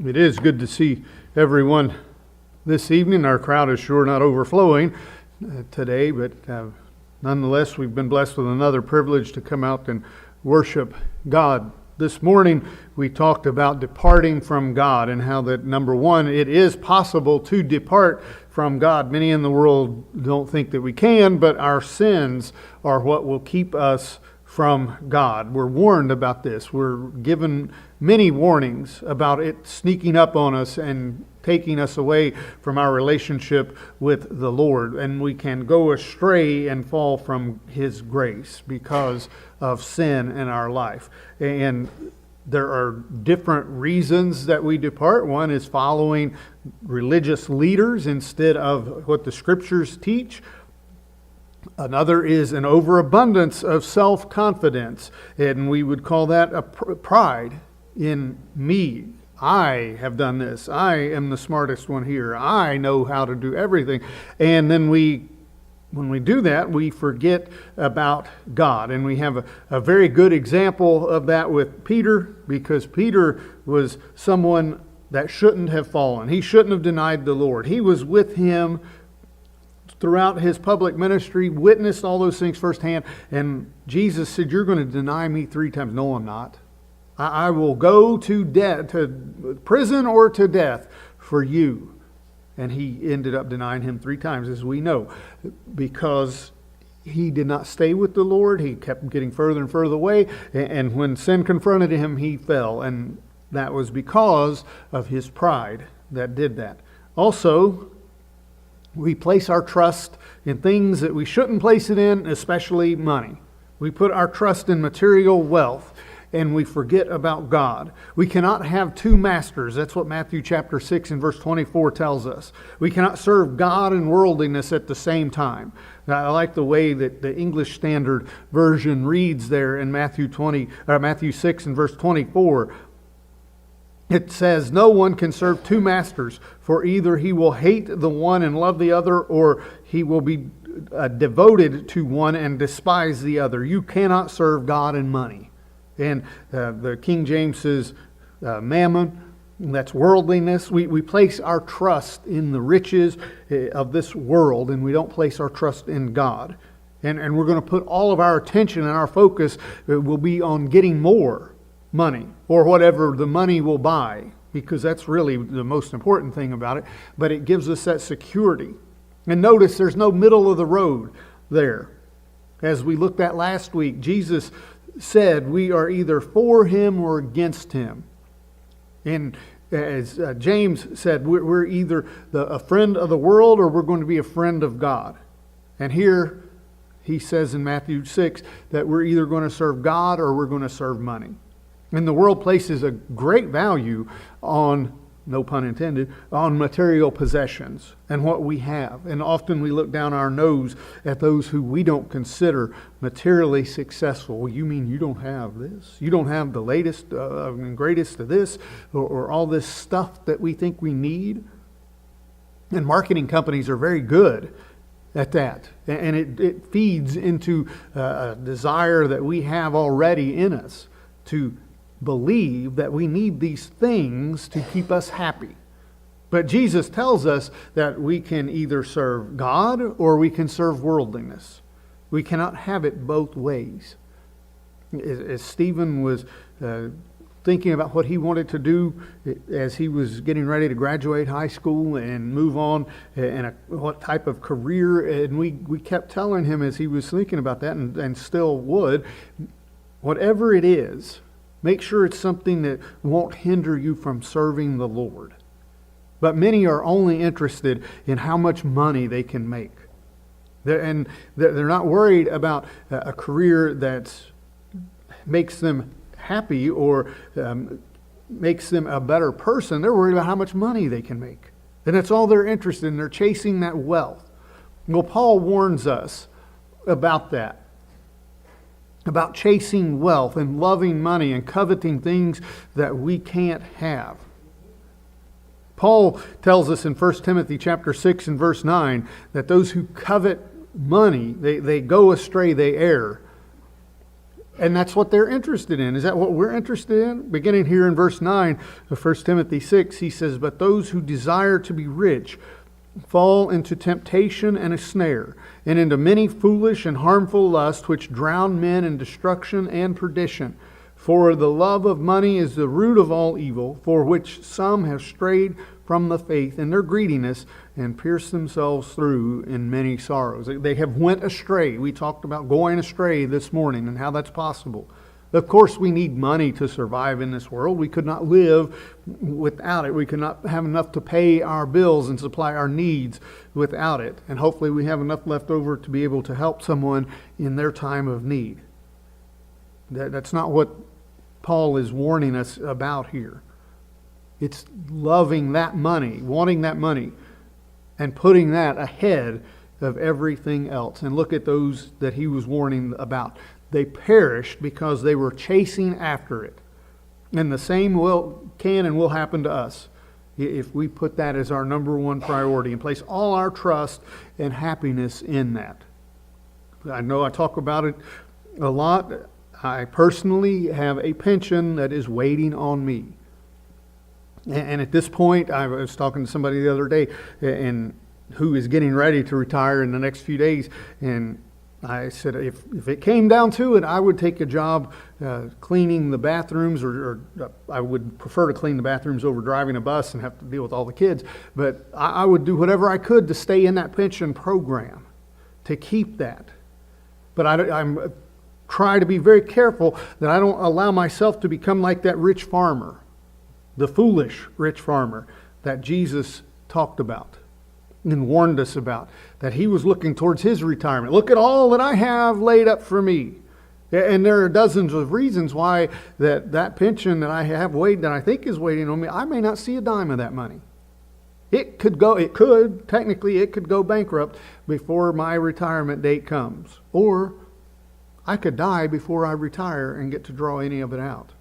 It is good to see everyone this evening. Our crowd is sure not overflowing today, but nonetheless, we've been blessed with another privilege to come out and worship God. This morning, we talked about departing from God and how that, number one, it is possible to depart from God. Many in the world don't think that we can, but our sins are what will keep us from God. We're warned about this. We're given many warnings about it sneaking up on us and taking us away from our relationship with the Lord. And we can go astray and fall from His grace because of sin in our life. And there are different reasons that we depart. One is following religious leaders instead of what the Scriptures teach. Another is an overabundance of self-confidence, and we would call that a pride in me. I have done this. I am the smartest one here. I know how to do everything. And then when we do that, we forget about God. And we have a very good example of that with Peter, because Peter was someone that shouldn't have fallen. He shouldn't have denied the Lord. He was with Him throughout His public ministry, witnessed all those things firsthand. And Jesus said, "You're going to deny me 3 times. No, I'm not. I will go to death, to prison or to death for you." And he ended up denying Him 3 times, as we know, because he did not stay with the Lord. He kept getting further and further away. And when sin confronted him, he fell. And that was because of his pride that did that. Also, we place our trust in things that we shouldn't place it in, especially money. We put our trust in material wealth, and we forget about God. We cannot have 2 masters. That's what Matthew chapter 6 and verse 24 tells us. We cannot serve God and worldliness at the same time. Now, I like the way that the English Standard Version reads there in Matthew 6 and verse 24. It says, "No one can serve 2 masters, for either he will hate the one and love the other, or he will be devoted to one and despise the other. You cannot serve God and money." And the King James says mammon, that's worldliness. We place our trust in the riches of this world, and we don't place our trust in God. And we're going to put all of our attention and our focus will be on getting more money, or whatever the money will buy, because that's really the most important thing about it. But it gives us that security. And notice there's no middle of the road there. As we looked at last week, Jesus said we are either for Him or against Him. And as James said, we're either a friend of the world or we're going to be a friend of God. And here he says in Matthew 6 that we're either going to serve God or we're going to serve money. And the world places a great value on, no pun intended, on material possessions and what we have. And often we look down our nose at those who we don't consider materially successful. Well, you mean you don't have this? You don't have the latest and greatest of this, or all this stuff that we think we need? And marketing companies are very good at that. And it feeds into a desire that we have already in us to believe that we need these things to keep us happy. But Jesus tells us that we can either serve God or we can serve worldliness. We cannot have it both ways. As Stephen was thinking about what he wanted to do as he was getting ready to graduate high school and move on and what type of career, and we kept telling him as he was thinking about that, and still would, whatever it is, make sure it's something that won't hinder you from serving the Lord. But many are only interested in how much money they can make. They're not worried about a career that makes them happy or makes them a better person. They're worried about how much money they can make. And that's all they're interested in. They're chasing that wealth. Well, Paul warns us about that. About chasing wealth and loving money and coveting things that we can't have. Paul tells us in 1 Timothy chapter 6 and verse 9 that those who covet money, they go astray, they err. And that's what they're interested in. Is that what we're interested in? Beginning here in verse 9 of 1 Timothy 6, he says, "But those who desire to be rich fall into temptation and a snare, and into many foolish and harmful lusts, which drown men in destruction and perdition. For the love of money is the root of all evil, for which some have strayed from the faith in their greediness and pierced themselves through in many sorrows." They have went astray. We talked about going astray this morning and how that's possible. Of course, we need money to survive in this world. We could not live without it. We could not have enough to pay our bills and supply our needs without it. And hopefully we have enough left over to be able to help someone in their time of need. That's not what Paul is warning us about here. It's loving that money, wanting that money, and putting that ahead of everything else. And look at those that he was warning about. They perished because they were chasing after it. And the same can and will happen to us if we put that as our number one priority and place all our trust and happiness in that. I know I talk about it a lot. I personally have a pension that is waiting on me. And at this point, I was talking to somebody the other day and who is getting ready to retire in the next few days, and I said, if it came down to it, I would take a job cleaning the bathrooms, or I would prefer to clean the bathrooms over driving a bus and have to deal with all the kids. But I would do whatever I could to stay in that pension program, to keep that. But I'm try to be very careful that I don't allow myself to become like that rich farmer, the foolish rich farmer that Jesus talked about and warned us about, that he was looking towards his retirement. Look at all that I have laid up for me. And there are dozens of reasons why that pension that I have waiting, that I think is waiting on me, I may not see a dime of that money. It could technically go bankrupt before my retirement date comes. Or I could die before I retire and get to draw any of it out.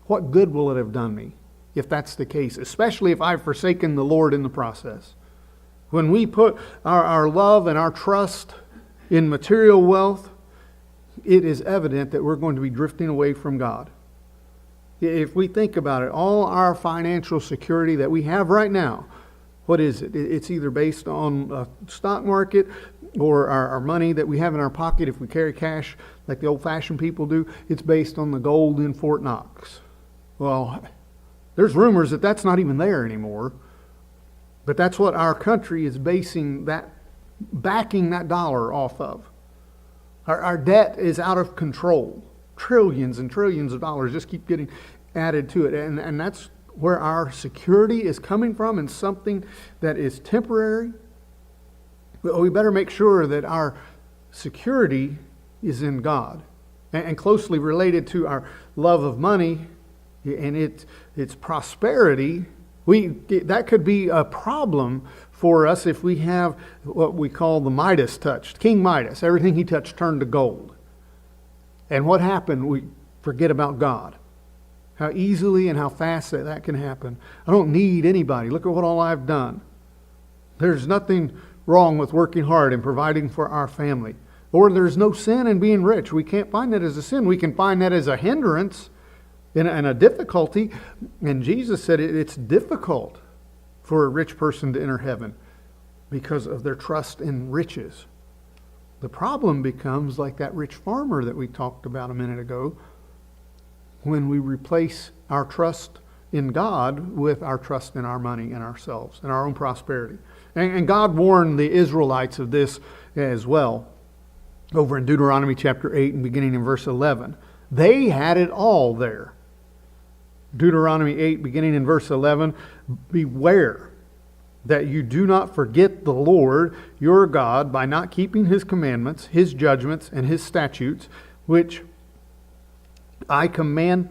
What good will it have done me if that's the case, especially if I've forsaken the Lord in the process? When we put our love and our trust in material wealth, it is evident that we're going to be drifting away from God. If we think about it, all our financial security that we have right now, what is it? It's either based on a stock market or our money that we have in our pocket if we carry cash like the old-fashioned people do. It's based on the gold in Fort Knox. Well, there's rumors that that's not even there anymore. But that's what our country is backing that dollar off of. Our debt is out of control. Trillions and trillions of dollars just keep getting added to it. And that's where our security is coming from, and something that is temporary. We better make sure that our security is in God, and closely related to our love of money and its prosperity. That could be a problem for us if we have what we call the Midas touch. King Midas, everything he touched turned to gold. And what happened? We forget about God. How easily and how fast that can happen. I don't need anybody. Look at what all I've done. There's nothing wrong with working hard and providing for our family. Or there's no sin in being rich. We can't find that as a sin. We can find that as a hindrance and a difficulty. And Jesus said it's difficult for a rich person to enter heaven because of their trust in riches. The problem becomes like that rich farmer that we talked about a minute ago, when we replace our trust in God with our trust in our money and ourselves and our own prosperity. And God warned the Israelites of this as well over in Deuteronomy chapter 8 and beginning in verse 11. They had it all there. Deuteronomy 8 beginning in verse 11, beware that you do not forget the Lord your God by not keeping his commandments, his judgments, and his statutes, which I command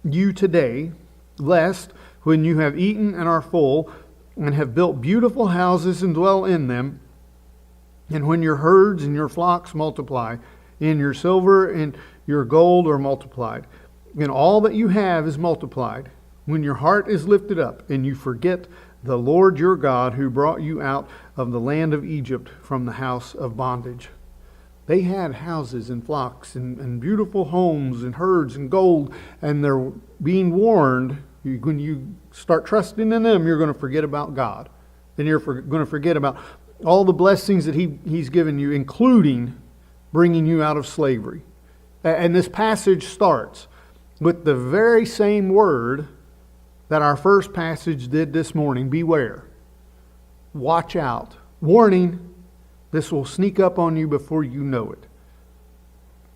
you today, lest when you have eaten and are full, and have built beautiful houses and dwell in them, and when your herds and your flocks multiply, and your silver and your gold are multiplied, and all that you have is multiplied, when your heart is lifted up, and you forget the Lord your God who brought you out of the land of Egypt from the house of bondage. They had houses and flocks and beautiful homes and herds and gold, and they're being warned, when you start trusting in them, you're going to forget about God. And you're going to forget about all the blessings that He's given you, including bringing you out of slavery. And this passage starts with the very same word that our first passage did this morning. Beware. Watch out. Warning, this will sneak up on you before you know it.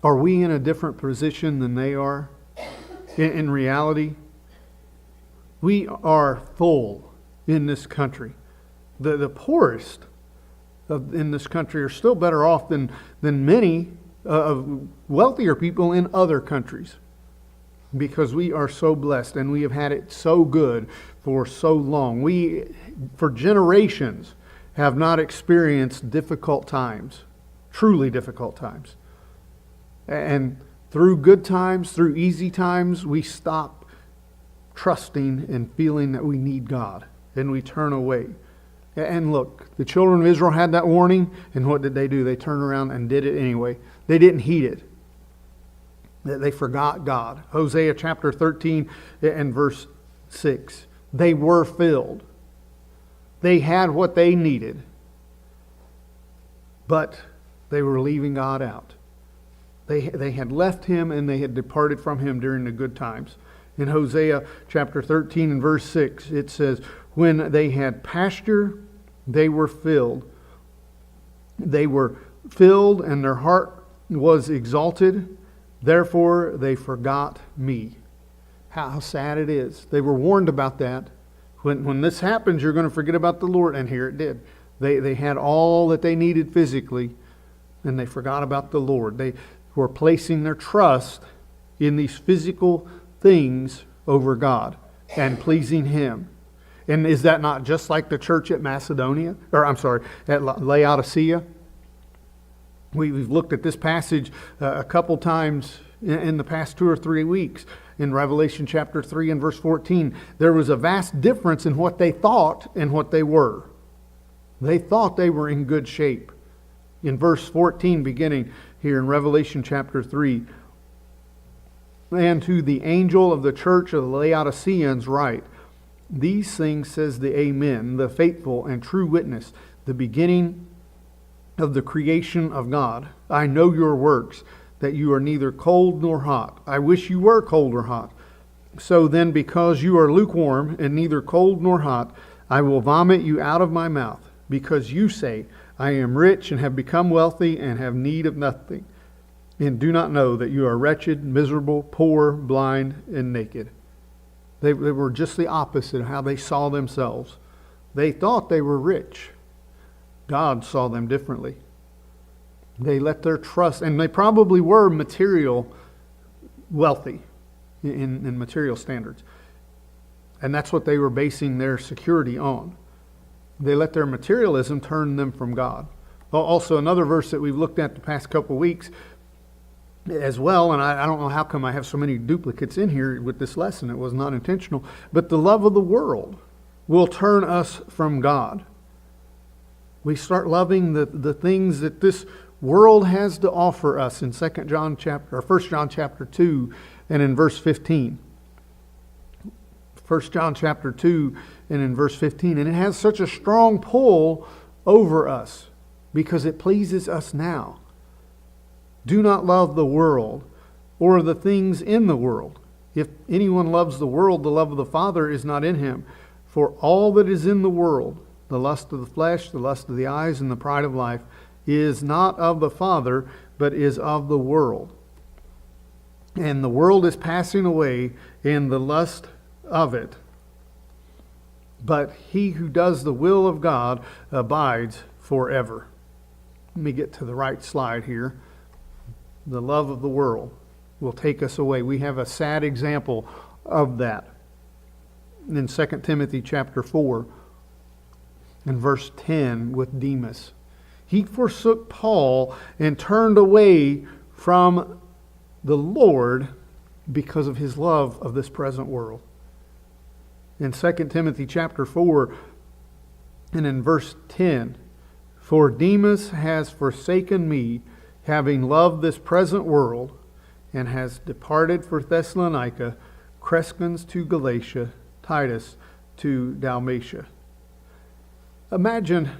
Are we in a different position than they are? In reality, we are full in this country. The poorest in this country are still better off than many of wealthier people in other countries, because we are so blessed and we have had it so good for so long. We, for generations, have not experienced difficult times, truly difficult times. And through good times, through easy times, we stop trusting and feeling that we need God, and we turn away. And look, the children of Israel had that warning, and what did they do? They turned around and did it anyway. They didn't heed it. They forgot God. Hosea chapter 13 and verse 6. They were filled. They had what they needed, but they were leaving God out. They had left Him and they had departed from Him during the good times. In Hosea chapter 13 and verse 6, it says, when they had pasture, they were filled. They were filled and their heart was exalted. Therefore, they forgot me. How sad it is. They were warned about that. When this happens, you're going to forget about the Lord. And here it did. They had all that they needed physically, and they forgot about the Lord. They were placing their trust in these physical things over God and pleasing Him. And is that not just like the church at Macedonia? At Laodicea? We've looked at this passage a couple times in the past 2 or 3 weeks. In Revelation chapter 3 and verse 14, there was a vast difference in what they thought and what they were. They thought they were in good shape. In verse 14, beginning here in Revelation chapter 3, and to the angel of the church of the Laodiceans write, these things says the Amen, the faithful and true witness, the beginning of the creation of God. I know your works, that you are neither cold nor hot. I wish you were cold or hot. So then, because you are lukewarm and neither cold nor hot, I will vomit you out of my mouth, because you say, I am rich and have become wealthy and have need of nothing, and do not know that you are wretched, miserable, poor, blind, and naked. They were just the opposite of how they saw themselves. They thought they were rich. God saw them differently. They let their trust, and they probably were material wealthy in material standards. And that's what they were basing their security on. They let their materialism turn them from God. Also, another verse that we've looked at the past couple of weeks as well, and I don't know how come I have so many duplicates in here with this lesson. It was not intentional. But the love of the world will turn us from God. We start loving the things that this world has to offer us in 1 John chapter 2 and in verse 15. 1 John chapter 2 and in verse 15. And it has such a strong pull over us because it pleases us now. Do not love the world or the things in the world. If anyone loves the world, the love of the Father is not in him. For all that is in the world, the lust of the flesh, the lust of the eyes, and the pride of life, is not of the Father, but is of the world. And the world is passing away in the lust of it. But he who does the will of God abides forever. Let me get to the right slide here. The love of the world will take us away. We have a sad example of that in 2 Timothy chapter 4 and verse 10 with Demas. He forsook Paul and turned away from the Lord because of his love of this present world. In 2 Timothy chapter 4 and in verse 10, for Demas has forsaken me, having loved this present world, and has departed for Thessalonica, Crescens to Galatia, Titus to Dalmatia. Imagine,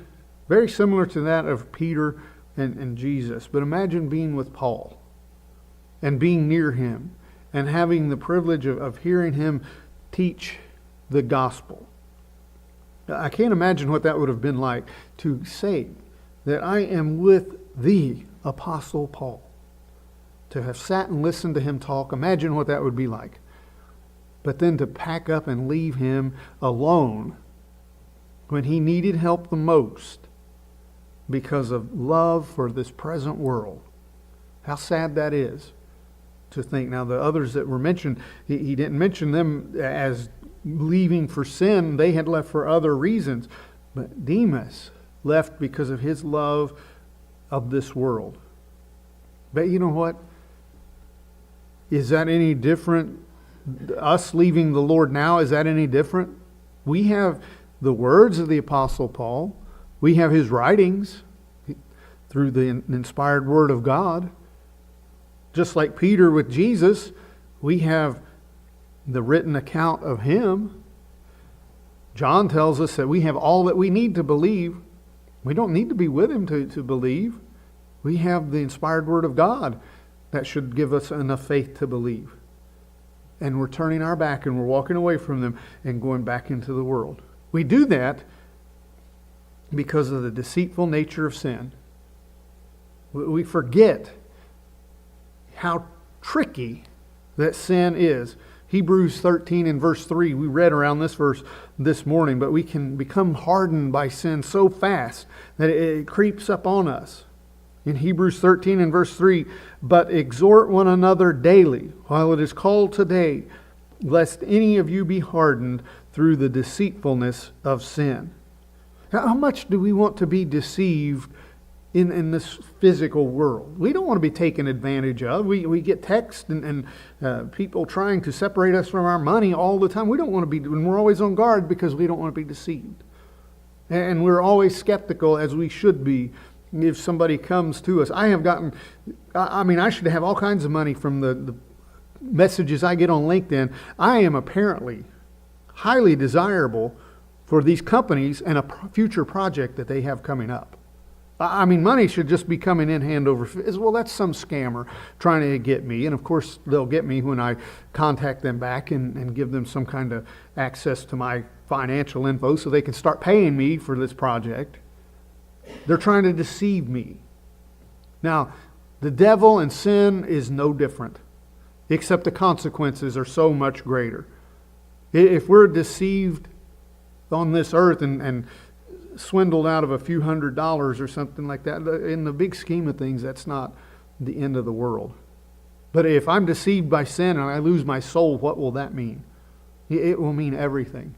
very similar to that of Peter and Jesus, but imagine being with Paul and being near him and having the privilege of hearing him teach the gospel. I can't imagine what that would have been like to say that I am with the Apostle Paul. To have sat and listened to him talk, imagine what that would be like. But then to pack up and leave him alone when he needed help the most because of love for this present world. How sad that is to think. Now the others that were mentioned, he didn't mention them as leaving for sin. They had left for other reasons. But Demas left because of his love of this world. But you know what? Is that any different? Us leaving the Lord now, is that any different? We have the words of the Apostle Paul. We have his writings through the inspired Word of God. Just like Peter with Jesus, we have the written account of him. John tells us that we have all that we need to believe. We don't need to be with him to believe. We have the inspired Word of God that should give us enough faith to believe. And we're turning our back and we're walking away from them and going back into the world. We do that because of the deceitful nature of sin. We forget how tricky that sin is. Hebrews 13 and verse 3, we read around this verse this morning, but we can become hardened by sin so fast that it creeps up on us. In Hebrews 13 and verse 3, but exhort one another daily, while it is called today, lest any of you be hardened through the deceitfulness of sin. How much do we want to be deceived in this physical world? We don't want to be taken advantage of. We get texts and people trying to separate us from our money all the time. We don't want to be, and we're always on guard because we don't want to be deceived. And we're always skeptical, as we should be, if somebody comes to us. I should have all kinds of money from the messages I get on LinkedIn. I am apparently highly desirable for these companies and a future project that they have coming up. Money should just be coming in hand over fist. Well, that's some scammer trying to get me. And of course, they'll get me when I contact them back and give them some kind of access to my financial info so they can start paying me for this project. They're trying to deceive me. Now, the devil and sin is no different, except the consequences are so much greater. If we're deceived on this earth and swindled out of a few $100s or something like that, in the big scheme of things, that's not the end of the world. But if I'm deceived by sin and I lose my soul, what will that mean? It will mean everything.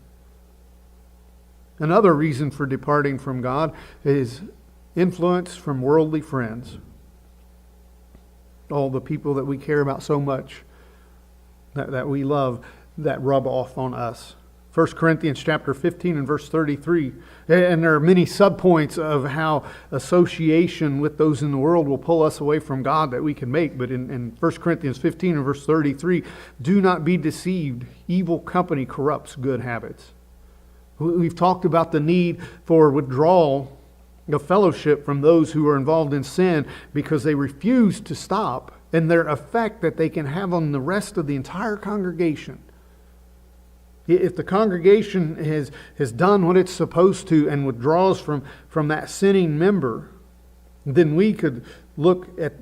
Another reason for departing from God is influence from worldly friends. All the people that we care about so much, that we love, that rub off on us. 1 Corinthians chapter 15 and verse 33. And there are many subpoints of how association with those in the world will pull us away from God that we can make. But in 1 Corinthians 15 and verse 33, do not be deceived. Evil company corrupts good habits. We've talked about the need for withdrawal of fellowship from those who are involved in sin because they refuse to stop, and their effect that they can have on the rest of the entire congregation. If the congregation has done what it's supposed to and withdraws from that sinning member, then we could look at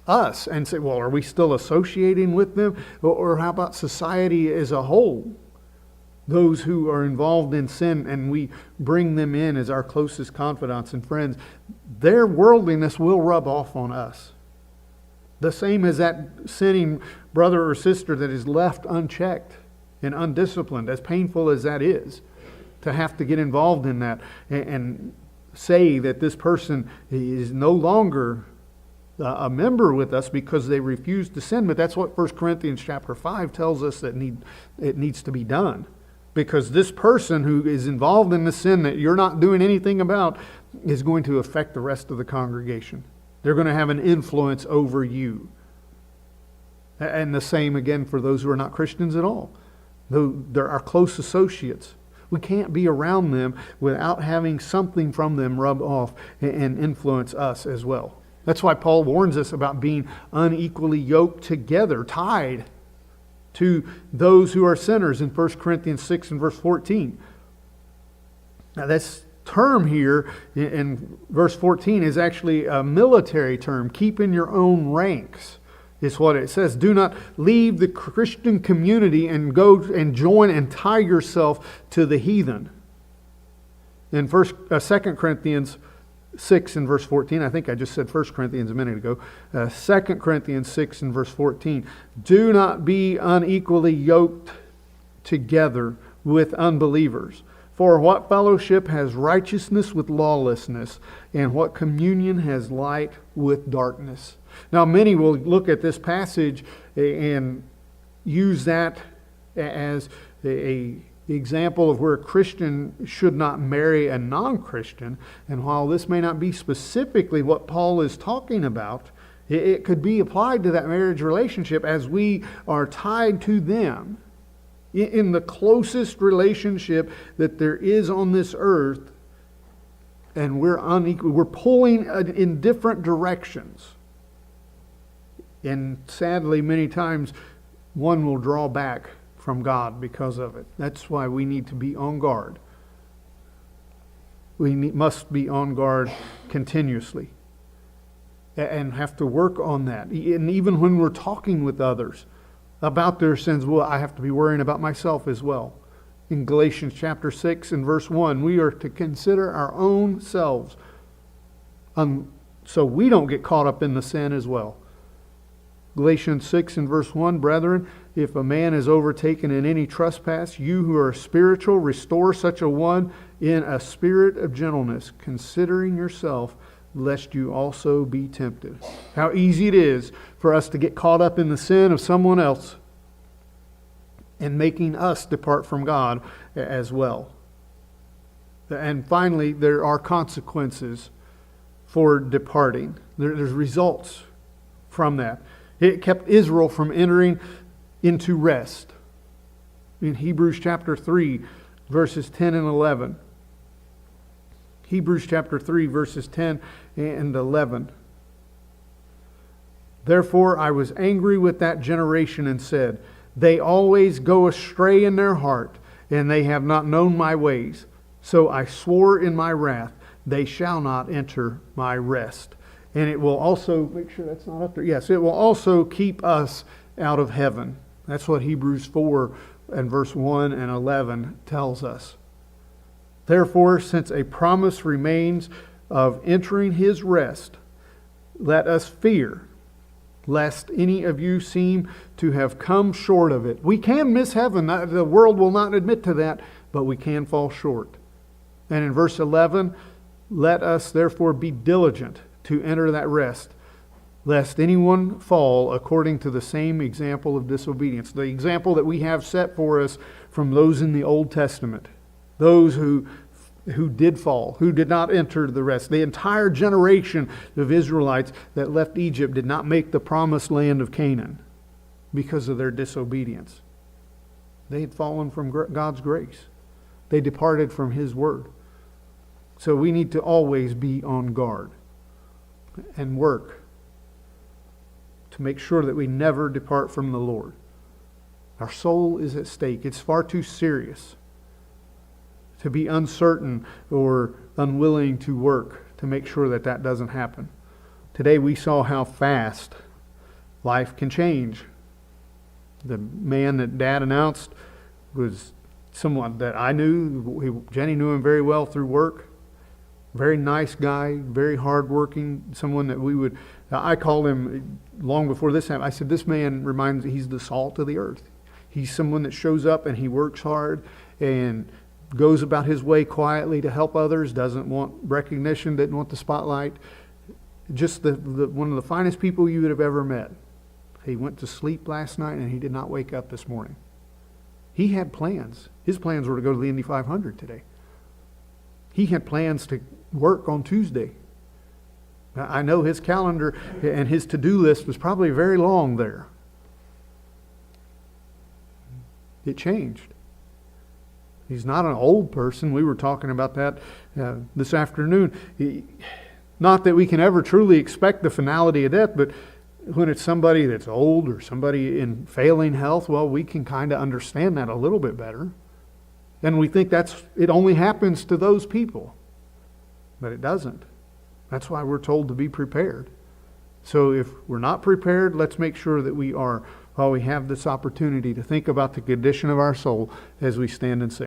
us and say, well, are we still associating with them? Or how about society as a whole? Those who are involved in sin and we bring them in as our closest confidants and friends, their worldliness will rub off on us. The same as that sinning brother or sister that is left unchecked and undisciplined, as painful as that is, to have to get involved in that and say that this person is no longer a member with us because they refuse to sin. But that's what 1 Corinthians chapter 5 tells us that it needs to be done. Because this person who is involved in the sin that you're not doing anything about is going to affect the rest of the congregation. They're going to have an influence over you. And the same again for those who are not Christians at all. Though they're our close associates. We can't be around them without having something from them rub off and influence us as well. That's why Paul warns us about being unequally yoked together, tied to those who are sinners in 1 Corinthians 6 and verse 14. Now this term here in verse 14 is actually a military term. Keep in your own ranks is what it says. Do not leave the Christian community and go and join and tie yourself to the heathen. In 2 Corinthians 6 and verse 14, I think I just said 1 Corinthians a minute ago. 2 Corinthians 6 and verse 14. Do not be unequally yoked together with unbelievers. For what fellowship has righteousness with lawlessness, and what communion has light with darkness? Now, many will look at this passage and use that as an example of where a Christian should not marry a non-Christian. And while this may not be specifically what Paul is talking about, it could be applied to that marriage relationship as we are tied to them in the closest relationship that there is on this earth, and we're unequal. We're pulling in different directions. And sadly, many times, one will draw back from God because of it. That's why we need to be on guard. We must be on guard continuously and have to work on that. And even when we're talking with others about their sins, well, I have to be worrying about myself as well. In Galatians chapter 6 and verse 1, we are to consider our own selves so we don't get caught up in the sin as well. Galatians 6 and verse 1, brethren, if a man is overtaken in any trespass, you who are spiritual, restore such a one in a spirit of gentleness, considering yourself, lest you also be tempted. How easy it is for us to get caught up in the sin of someone else and making us depart from God as well. And finally, there are consequences for departing. There's results from that. It kept Israel from entering into rest. In Hebrews chapter 3, verses 10 and 11. Hebrews chapter 3, verses 10 and 11. Therefore I was angry with that generation and said, they always go astray in their heart, and they have not known my ways. So I swore in my wrath, they shall not enter my rest. And it will also, make sure that's not up there. Yes, it will also keep us out of heaven. That's what Hebrews 4 and verse 1 and 11 tells us. Therefore, since a promise remains of entering his rest, let us fear, lest any of you seem to have come short of it. We can miss heaven. The world will not admit to that, but we can fall short. And in verse 11, let us therefore be diligent to enter that rest, lest anyone fall according to the same example of disobedience. The example that we have set for us from those in the Old Testament. Those who did fall, who did not enter the rest. The entire generation of Israelites that left Egypt did not make the promised land of Canaan because of their disobedience. They had fallen from God's grace. They departed from His word. So we need to always be on guard and work to make sure that we never depart from the Lord. Our soul is at stake. It's far too serious to be uncertain or unwilling to work to make sure that that doesn't happen. Today we saw how fast life can change. The man that Dad announced was someone that I knew. Jenny knew him very well through work. Very nice guy, very hardworking, someone that we would, I called him long before this happened. I said, this man he's the salt of the earth. He's someone that shows up and he works hard and goes about his way quietly to help others, doesn't want recognition, didn't want the spotlight. Just one of the finest people you would have ever met. He went to sleep last night and he did not wake up this morning. He had plans. His plans were to go to the Indy 500 today. He had plans to work on Tuesday. I know his calendar and his to-do list was probably very long there. It changed. He's not an old person. We were talking about that this afternoon. Not that we can ever truly expect the finality of death, but when it's somebody that's old or somebody in failing health, well, we can kind of understand that a little bit better. And we think it only happens to those people. But it doesn't. That's why we're told to be prepared. So if we're not prepared, let's make sure that we are, while we have this opportunity to think about the condition of our soul as we stand and sing.